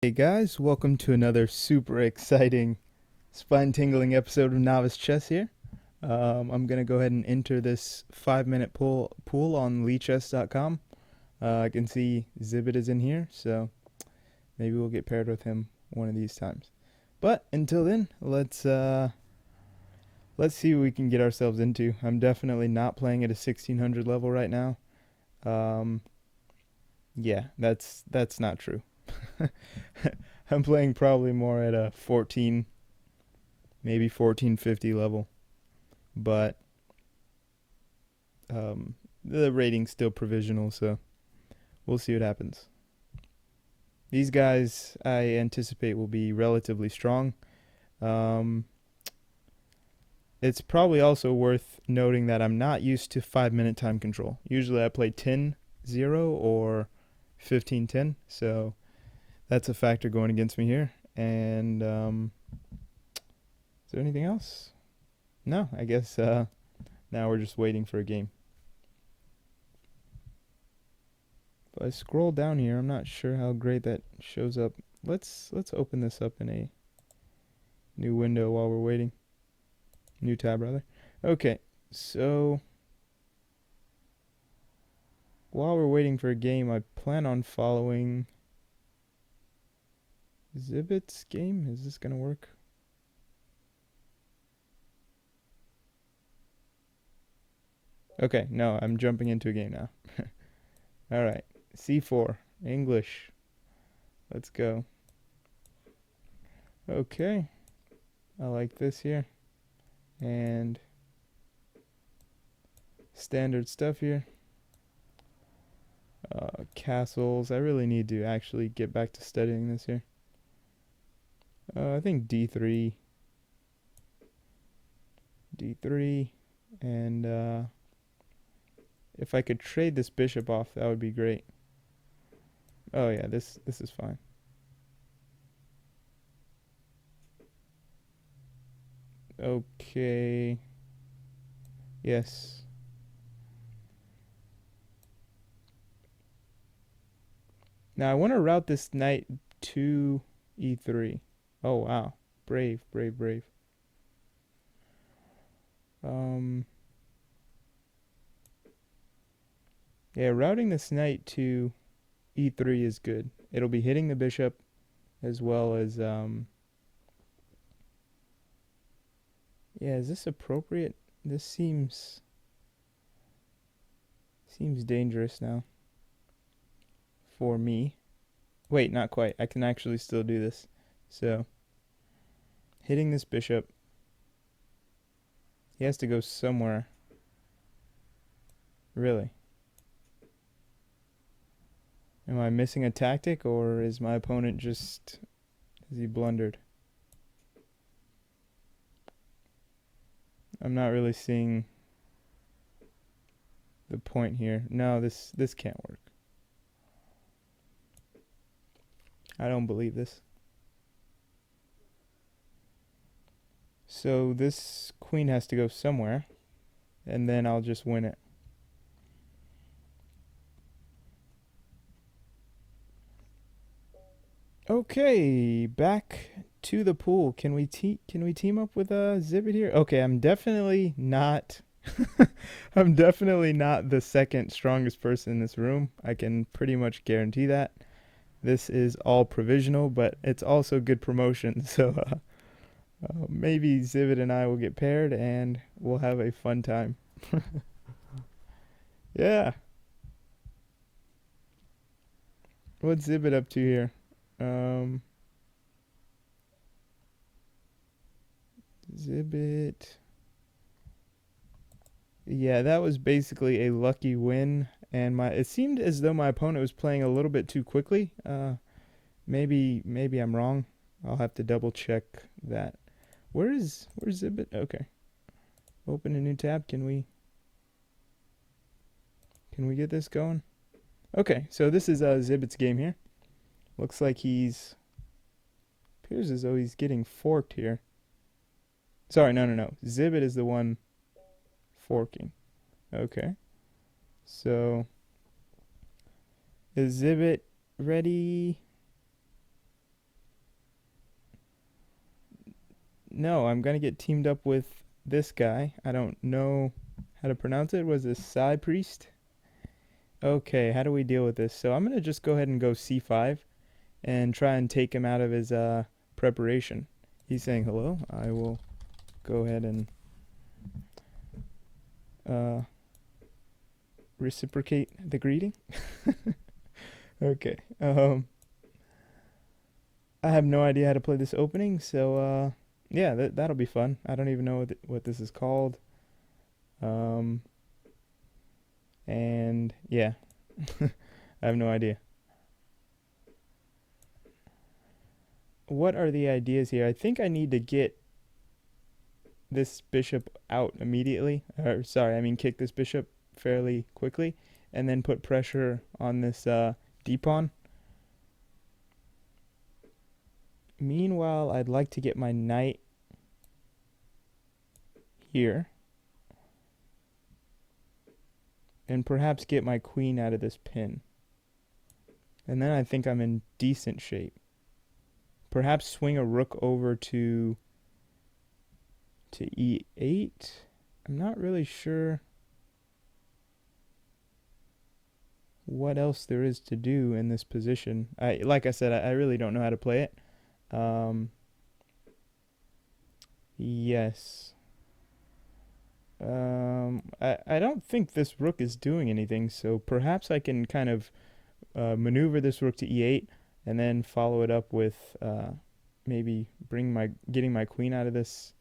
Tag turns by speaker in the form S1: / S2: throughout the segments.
S1: Hey guys, welcome to another super exciting, spine-tingling episode of Novice Chess here. I'm gonna go ahead and enter this 5-minute pool on Lichess.com. I can see Zibit is in here, so maybe we'll get paired with him one of these times. But until then, let's see what we can get ourselves into. I'm definitely not playing at a 1600 level right now. Um, yeah, that's not true. I'm playing probably more at a 14, maybe 1450 level, but the rating's still provisional, so we'll see what happens. These guys I anticipate will be relatively strong. Um, it's probably also worth noting that I'm not used to 5-minute time control. Usually I play 10-0 or 15-10, so that's a factor going against me here. And is there anything else? No, I guess now we're just waiting for a game. If I scroll down here, I'm not sure how great that shows up. Let's open this up in a new window while we're waiting. New tab, rather. Okay, so while we're waiting for a game, I plan on following Zibit's game. Is this going to work? Okay, no, I'm jumping into a game now. All right, C4, English. Let's go. Okay, I like this here. And standard stuff here. Castles. I really need to actually get back to studying this here. I think D3. D3. And if I could trade this bishop off, that would be great. Oh yeah, this is fine. Okay. Yes. Now I want to route this knight to E3. Oh wow. Brave, brave, brave. Yeah, routing this knight to E3 is good. It'll be hitting the bishop as well as yeah, is this appropriate? This seems dangerous now for me. Wait, not quite. I can actually still do this. So, hitting this bishop. He has to go somewhere. Really? Am I missing a tactic, or is my opponent just... Is he blundered? I'm not really seeing the point here. No, this can't work. I don't believe this. So this queen has to go somewhere, and then I'll just win it. Okay, back to the pool. Can we team up with Zibit here? Okay, I'm definitely not I'm definitely not the second strongest person in this room. I can pretty much guarantee that. This is all provisional, but it's also good promotion. So maybe Zibit and I will get paired and we'll have a fun time. Yeah. What's Zibit up to here? Zibit. Yeah, that was basically a lucky win, and it seemed as though my opponent was playing a little bit too quickly. Maybe I'm wrong. I'll have to double check that. Where's Zibit? Okay. Open a new tab. Can we get this going? Okay, so this is Zibit's game here. Looks like appears as though he's getting forked here. Sorry, no. Zibit is the one forking. Okay. So is Zibit ready? No, I'm gonna get teamed up with this guy. I don't know how to pronounce it. Was this Psy Priest? Okay, how do we deal with this? So I'm gonna just go ahead and go c5 and try and take him out of his preparation. He's saying hello. I will go ahead and uh, reciprocate the greeting. Okay. I have no idea how to play this opening, so yeah, that'll be fun. I don't even know what this is called. Um, and yeah, I have no idea. What are the ideas here? I think I need to get this bishop out immediately. Or sorry, I mean kick this bishop fairly quickly, and then put pressure on this d-pawn. Meanwhile, I'd like to get my knight here, and perhaps get my queen out of this pin. And then I think I'm in decent shape. Perhaps swing a rook over to e8. I'm not really sure what else there is to do in this position. Like I said, I really don't know how to play it. Yes. I don't think this rook is doing anything, so perhaps I can kind of maneuver this rook to e8 and then follow it up with maybe getting my queen out of this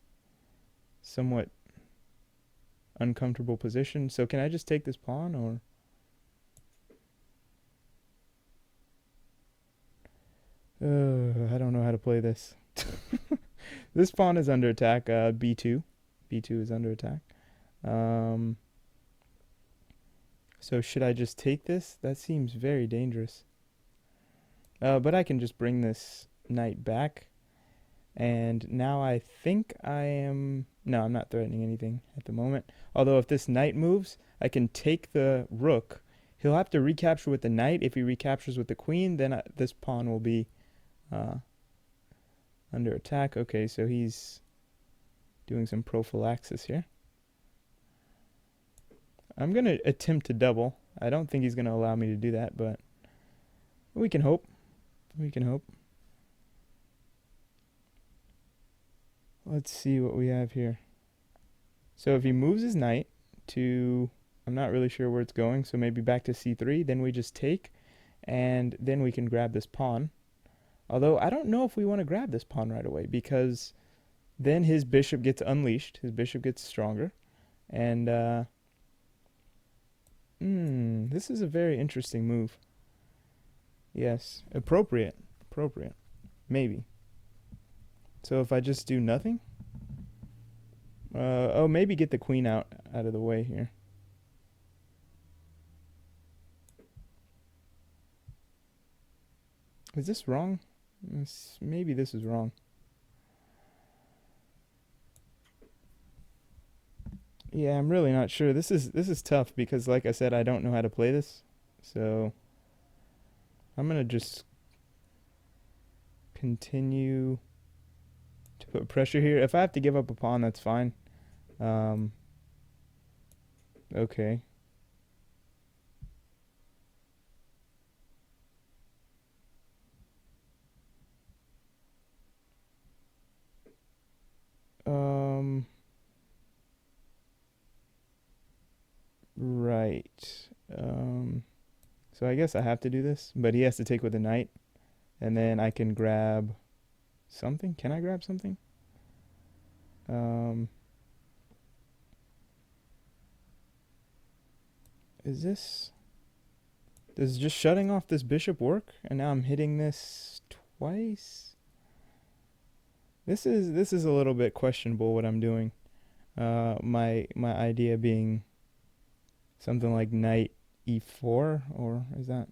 S1: somewhat uncomfortable position. So can I just take this pawn, or I don't know how to play this. This pawn is under attack. B2 is under attack. So should I just take this? That seems very dangerous. But I can just bring this knight back. And now I think I am... No, I'm not threatening anything at the moment. Although if this knight moves, I can take the rook. He'll have to recapture with the knight. If he recaptures with the queen, then this pawn will be under attack. Okay, so he's doing some prophylaxis here. I'm going to attempt to double. I don't think he's going to allow me to do that, but we can hope. We can hope. Let's see what we have here. So if he moves his knight to... I'm not really sure where it's going, so maybe back to c3. Then we just take, and then we can grab this pawn. Although I don't know if we want to grab this pawn right away, because then his bishop gets unleashed. His bishop gets stronger. And this is a very interesting move. Yes, appropriate. Maybe. So if I just do nothing? Oh, maybe get the queen out of the way here. Is this wrong? Maybe this is wrong. Yeah, I'm really not sure. This is tough because, like I said, I don't know how to play this. So I'm gonna just continue to put pressure here. If I have to give up a pawn, that's fine. Okay. Right. So I guess I have to do this, but he has to take with a knight, and then I can grab something. Can I grab something? Does just shutting off this bishop work? And now I'm hitting this twice. This is a little bit questionable what I'm doing. My idea being something like knight e4, or is that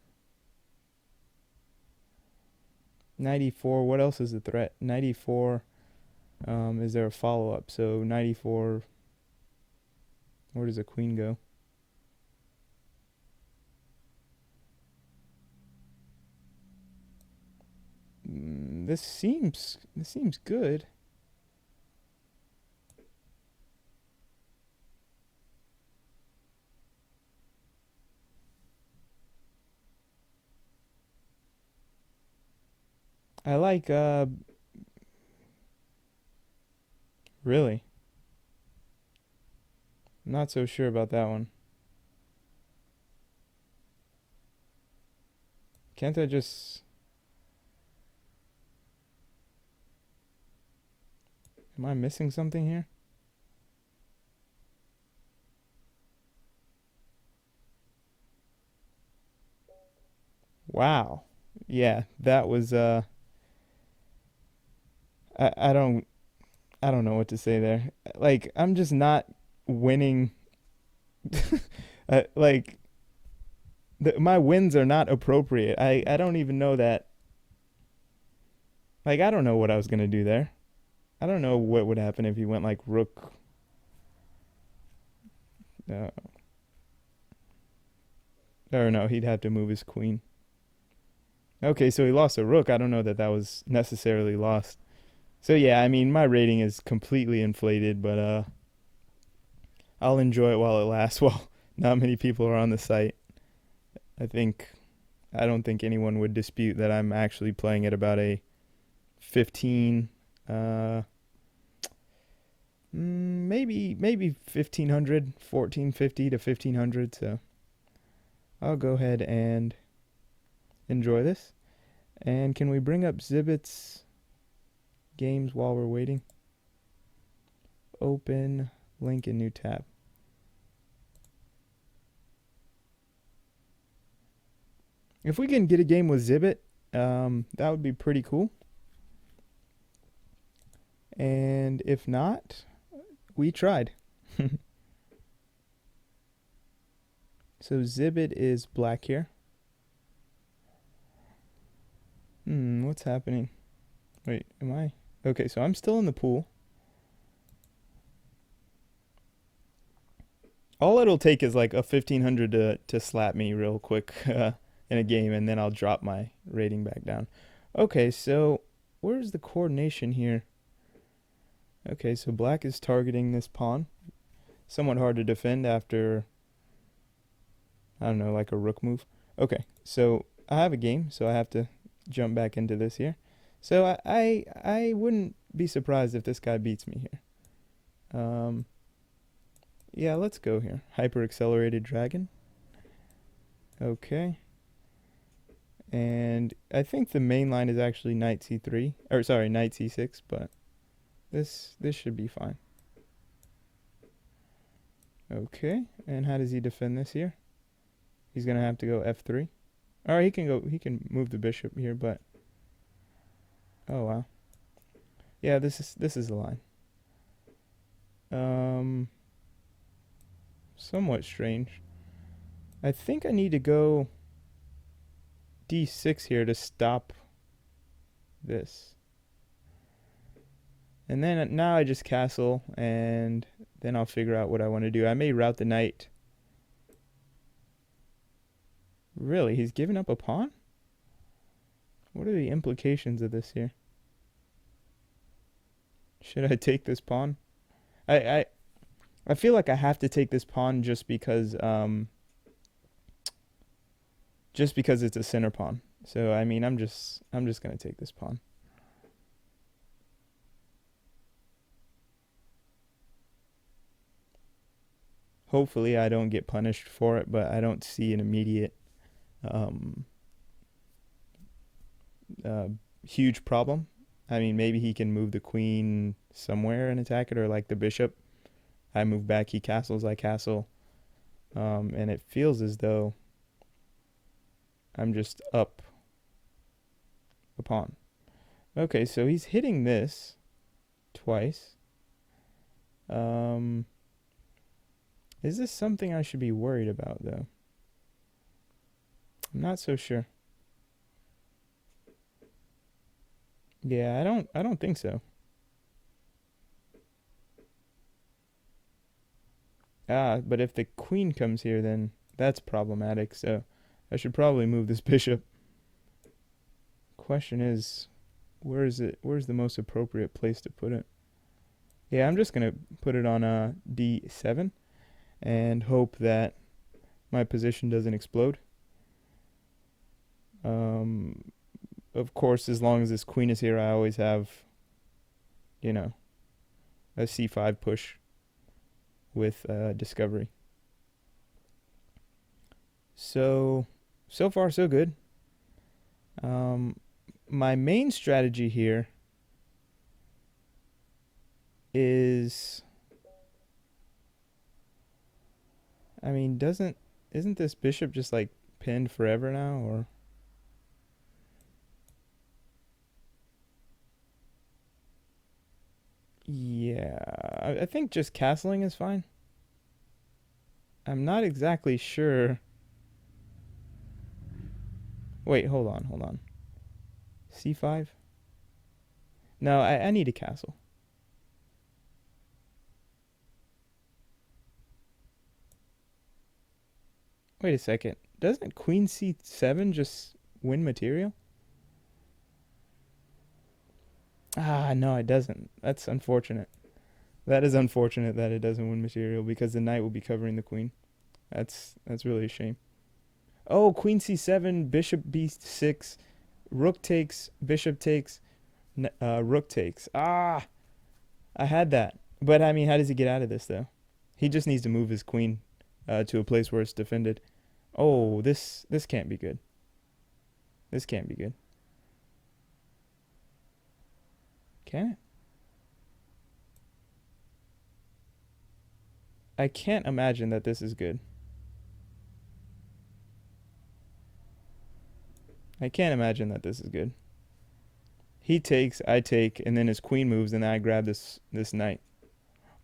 S1: knight e4? What else is a threat? Knight e4. Is there a follow-up? So knight e4. Where does a queen go? This seems good. I like really. I'm not so sure about that one. Can't I just am I missing something here? Wow. Yeah, that was I I don't know what to say there. Like I'm just not winning like my wins are not appropriate. I don't even know that. Like I don't know what I was going to do there. I don't know what would happen if he went like rook. Uh, or no, he'd have to move his queen. Okay, so he lost a rook. I don't know that that was necessarily lost. So yeah, I mean my rating is completely inflated, but I'll enjoy it while it lasts. While not many people are on the site. I think I don't think anyone would dispute that I'm actually playing at about a 15 maybe 1500, 1450 to 1500, so I'll go ahead and enjoy this. And can we bring up Zibit's games while we're waiting? Open link in new tab. If we can get a game with Zibit, that would be pretty cool. And if not, we tried. So Zibit is black here. What's happening? Wait, am I? Okay, so I'm still in the pool. All it'll take is like a 1500 to slap me real quick in a game, and then I'll drop my rating back down. Okay, so where's the coordination here? Okay, so black is targeting this pawn. Somewhat hard to defend after, I don't know, like a rook move. Okay, so I have a game, so I have to jump back into this here. So I wouldn't be surprised if this guy beats me here. Yeah, let's go here. Hyper accelerated dragon. Okay. And I think the main line is actually knight c3, or sorry, knight c6, but this should be fine. Okay, and how does he defend this here? He's gonna have to go f3. All right, he can move the bishop here, but oh wow, yeah, this is the line. Somewhat strange. I think I need to go d6 here to stop this. And then now I just castle, and then I'll figure out what I want to do. I may route the knight. Really? He's giving up a pawn? What are the implications of this here? Should I take this pawn? I I, I feel like I have to take this pawn just because it's a center pawn. So I mean I'm just gonna take this pawn. Hopefully I don't get punished for it, but I don't see an immediate um, uh, huge problem. I mean, maybe he can move the queen somewhere and attack it, or like the bishop. I move back, he castles, I castle. And it feels as though I'm just up a pawn. Okay, so he's hitting this twice. Um, is this something I should be worried about, though? I'm not so sure. Yeah, I don't think so. Ah, but if the queen comes here, then that's problematic. So I should probably move this bishop. Question is, where is it? Where's the most appropriate place to put it? Yeah, I'm just gonna put it on d7 and hope that my position doesn't explode. Um, of course, as long as this queen is here, I always have, you know, a c5 push with discovery. So far so good. My main strategy here is, I mean, isn't this bishop just like pinned forever now, or? Yeah, I think just castling is fine. I'm not exactly sure. Wait, hold on. C5? No, I need a castle. Wait a second. Doesn't queen c7 just win material? Ah, no, it doesn't. That's unfortunate. That is unfortunate that it doesn't win material because the knight will be covering the queen. That's really a shame. Oh, queen c7, bishop b6, rook takes, bishop takes, rook takes. Ah, I had that. But I mean, how does he get out of this though? He just needs to move his queen to a place where it's defended. Oh, this can't be good. This can't be good. Can it? I can't imagine that this is good. I can't imagine that this is good. He takes, I take, and then his queen moves, and then I grab this knight.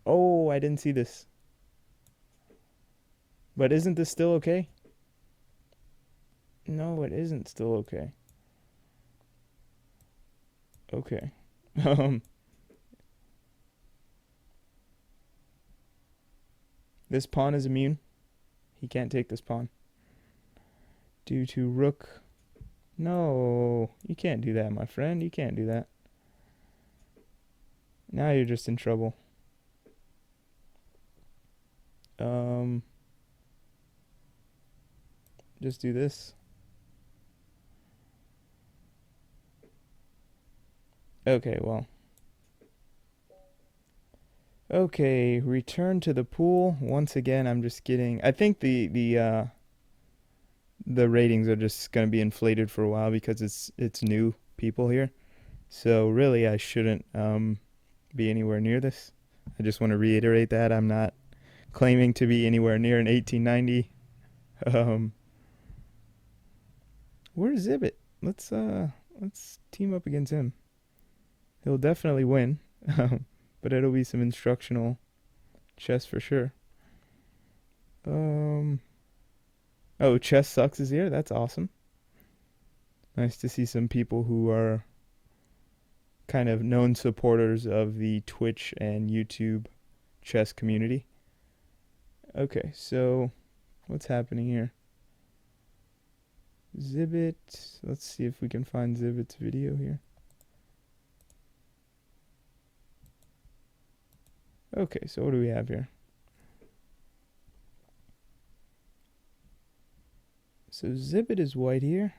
S1: Oh, I didn't see this. But isn't this still okay? No, it isn't still okay. Okay. Um, this pawn is immune. He can't take this pawn. Due to rook. No, you can't do that, my friend. You can't do that. Now you're just in trouble. Just do this. Okay, well. Okay, return to the pool. Once again, I'm just getting. I think the ratings are just gonna be inflated for a while because it's new people here. So really, I shouldn't be anywhere near this. I just want to reiterate that I'm not claiming to be anywhere near an 1890. Um, where's Zibit? Let's team up against him. He'll definitely win, but it'll be some instructional chess for sure. Oh, chess sucks is here. That's awesome. Nice to see some people who are kind of known supporters of the Twitch and YouTube chess community. Okay, so what's happening here? Zibit. Let's see if we can find Zibit's video here. Okay, so what do we have here? So Zibit is white here.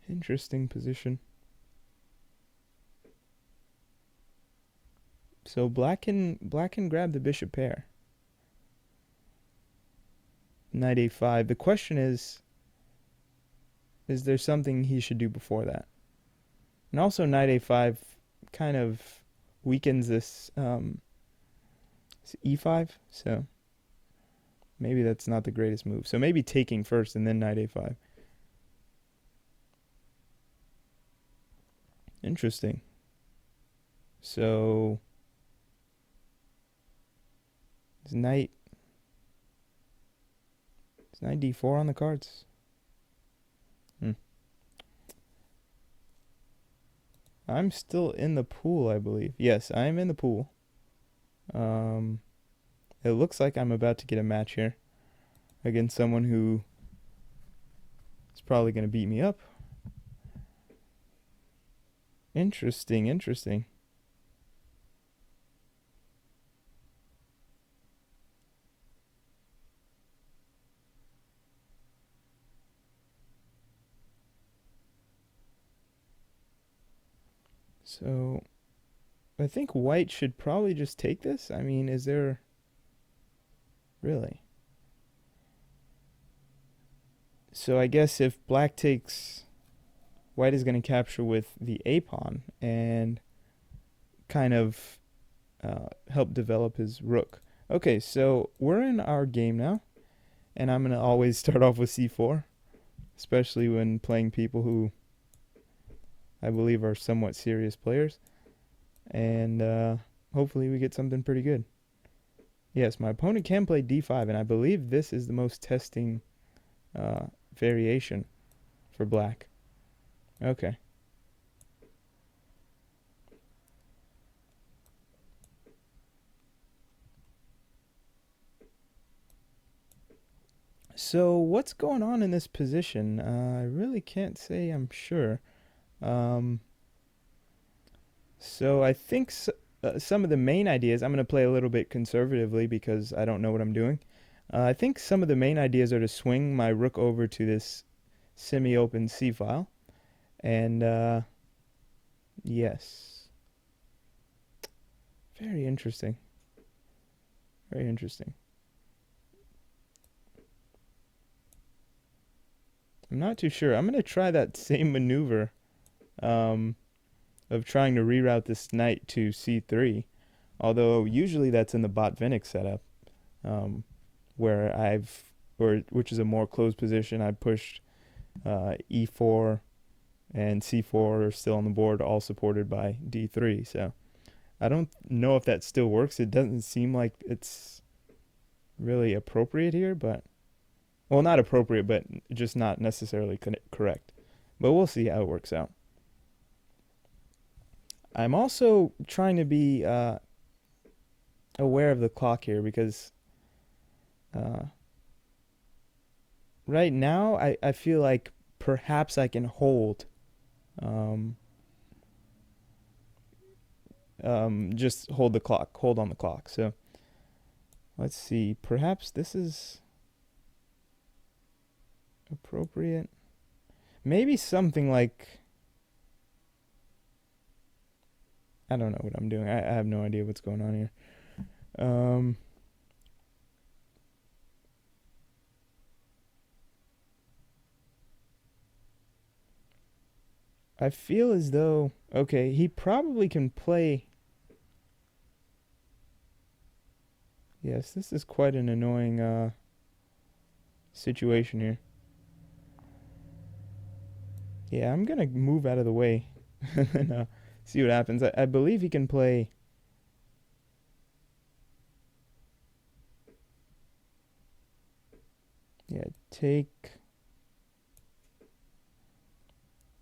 S1: Interesting position. So black can grab the bishop pair. Knight a5. The question is there something he should do before that? And also knight a5 kind of weakens this e5, so maybe that's not the greatest move. So maybe taking first and then knight a5. Interesting. So is knight d4 on the cards? I'm still in the pool, I believe. Yes, I am in the pool. It looks like I'm about to get a match here against someone who is probably going to beat me up. Interesting. So I think white should probably just take this. I mean, is there really? So I guess if black takes, white is going to capture with the a pawn and kind of help develop his rook. Okay, so we're in our game now, and I'm going to always start off with c4, especially when playing people who I believe are somewhat serious players. And hopefully we get something pretty good. Yes, my opponent can play d5, and I believe this is the most testing uh, variation for black. Okay. So what's going on in this position? I really can't say I'm sure. Um, so I think some of the main ideas, I'm going to play a little bit conservatively because I don't know what I'm doing. I think some of the main ideas are to swing my rook over to this semi-open c file. And yes, very interesting. Very interesting. I'm not too sure. I'm going to try that same maneuver um, of trying to reroute this knight to c3. Although usually that's in the Botvinnik setup, um, where or which is a more closed position. I pushed e4 and c4 are still on the board, all supported by d3. So I don't know if that still works. It doesn't seem like it's really appropriate here, but well, not appropriate, but just not necessarily correct. But we'll see how it works out. I'm also trying to be aware of the clock here because uh, right now I feel like perhaps I can um, just hold the clock, hold on the clock. So let's see. Perhaps this is appropriate. Maybe something like, I don't know what I'm doing. I have no idea what's going on here. I feel as though, okay, he probably can play. Yes, this is quite an annoying situation here. Yeah, I'm gonna move out of the way and see what happens. I believe he can play. Yeah, take.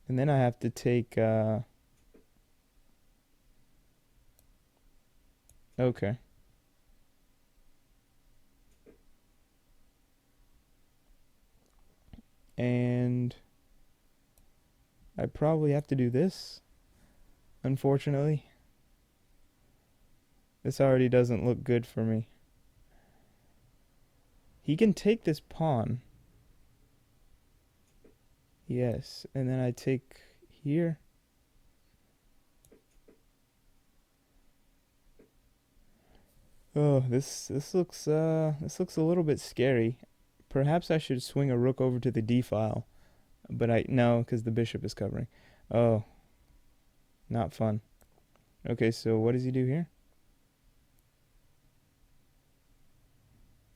S1: And then I have to take. Okay. And I probably have to do this, unfortunately. This already doesn't look good for me. He can take this pawn. Yes, and then I take here. Oh, this looks a little bit scary. Perhaps I should swing a rook over to the d file, but I no, because the bishop is covering. Oh, not fun. Okay, so what does he do here?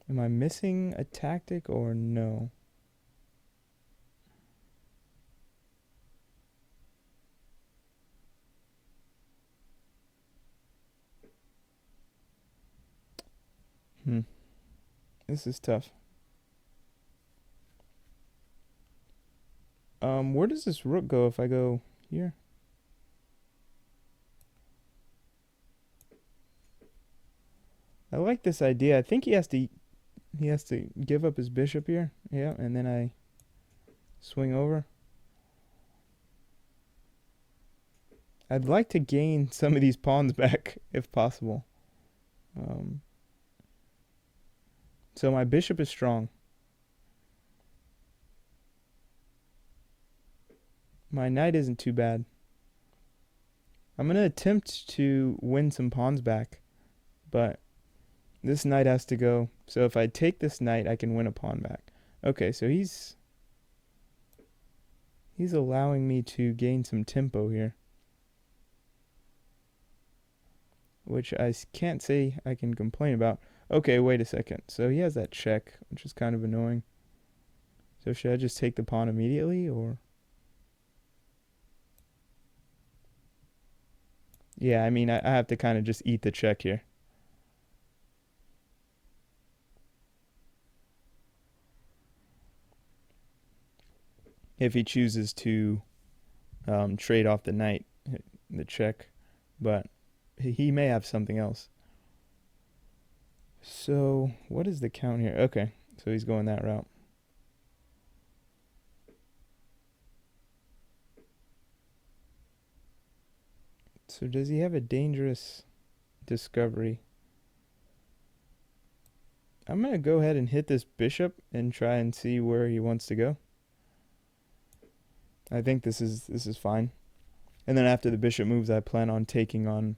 S1: Am I missing a tactic or no? Hmm. This is tough. Where does this rook go if I go here? I like this idea. I think he has to give up his bishop here. Yeah, and then I swing over. I'd like to gain some of these pawns back if possible. Um, so my bishop is strong. My knight isn't too bad. I'm going to attempt to win some pawns back, but this knight has to go. So if I take this knight, I can win a pawn back. Okay, so he's allowing me to gain some tempo here, which I can't say I can complain about. Okay, wait a second. So he has that check, which is kind of annoying. So should I just take the pawn immediately, or? Yeah, I mean, I have to kind of just eat the check here. If he chooses to trade off the knight, the check, but he may have something else. So what is the count here? Okay, so he's going that route. So does he have a dangerous discovery? I'm going to go ahead and hit this bishop and try and see where he wants to go. I think this is fine. And then after the bishop moves, I plan on taking on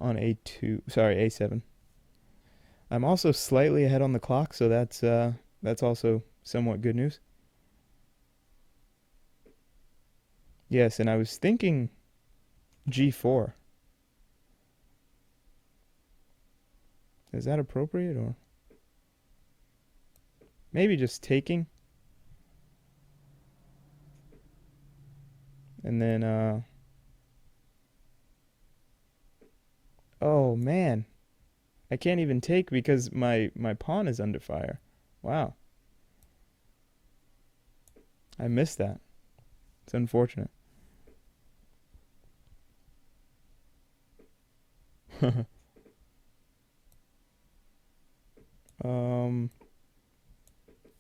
S1: a7. I'm also slightly ahead on the clock, so that's also somewhat good news. Yes, and I was thinking g4. Is that appropriate, or maybe just taking? And then oh man, I can't even take because my pawn is under fire. Wow, I missed that. It's unfortunate.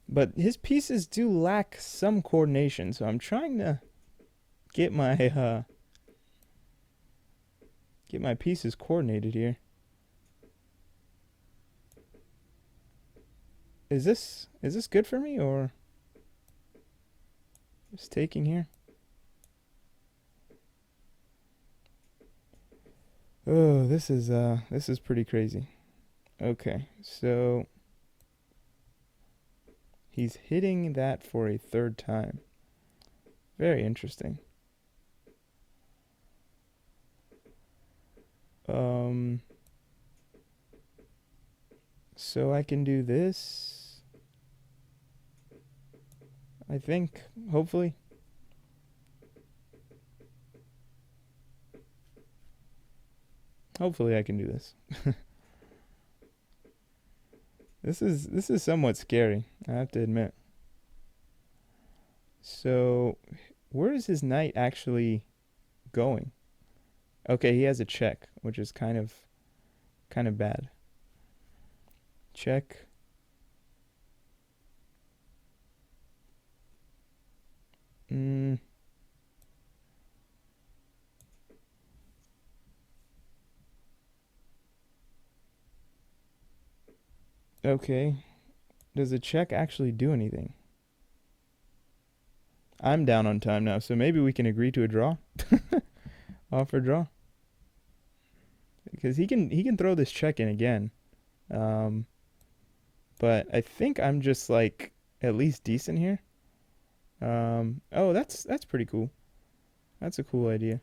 S1: But his pieces do lack some coordination, so I'm trying to get my pieces coordinated here. Is this good for me, or just taking here? Oh, this is pretty crazy. Okay, so he's hitting that for a third time. Very interesting. So I can do this, I think, hopefully. Hopefully I can do this. This is somewhat scary, I have to admit. So where is his knight actually going? Okay, he has a check, which is kind of bad. Check. Okay. Does a check actually do anything? I'm down on time now, so maybe we can agree to a draw. Offer draw. Because he can throw this check in again. But I think I'm just like at least decent here. Oh, that's pretty cool. That's a cool idea.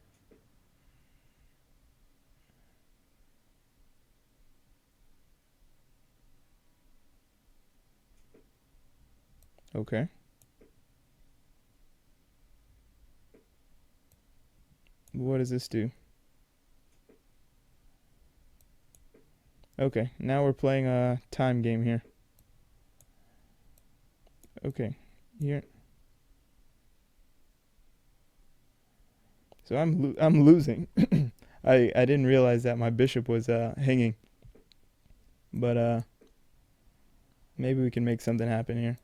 S1: Okay. What does this do? Okay, now we're playing a time game here. Okay, here. So I'm losing. I didn't realize that my bishop was hanging. But maybe we can make something happen here.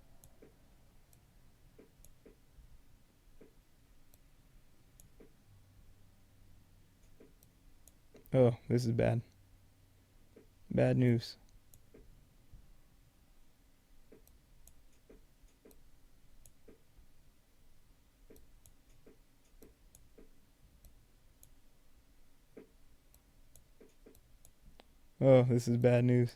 S1: Oh, this is bad. Bad news. Oh, this is bad news.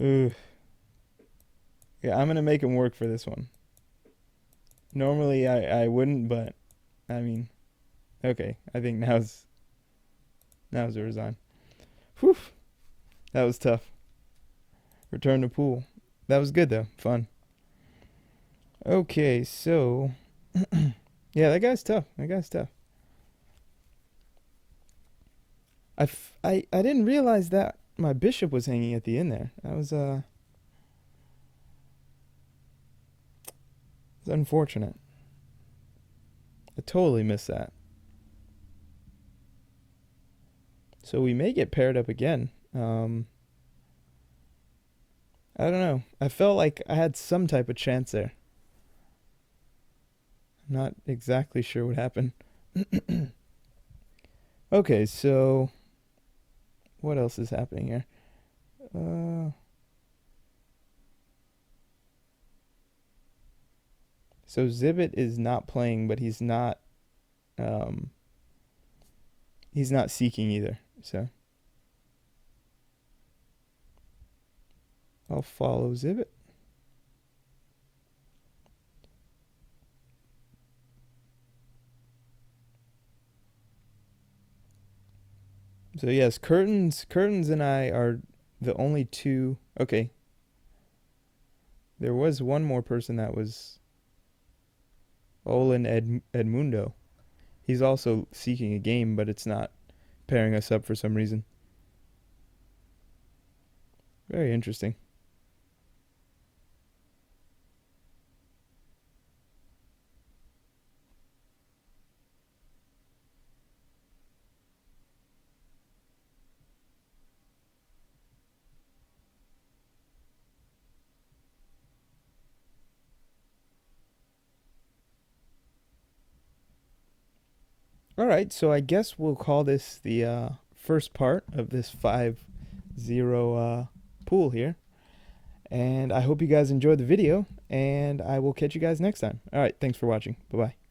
S1: Ugh. Yeah, I'm gonna make him work for this one. Normally I wouldn't, but I mean, okay. I think now's a resign. Whew, that was tough. Return to pool. That was good though. Fun. Okay, so yeah, that guy's tough. That guy's tough. I didn't realize that my bishop was hanging at the end there. That was unfortunate. I totally missed that. So we may get paired up again. I don't know. I felt like I had some type of chance there. I'm not exactly sure what happened. Okay, so what else is happening here? Uh, so Zibit is not playing, but um, he's not seeking either. So I'll follow Zibit. So yes, curtains and I are the only two. Okay, there was one more person that was Edmundo. He's also seeking a game, but it's not pairing us up for some reason. Very interesting. All right, so I guess we'll call this the first part of this 5-0 pool here. And I hope you guys enjoyed the video, and I will catch you guys next time. All right, thanks for watching. Bye-bye.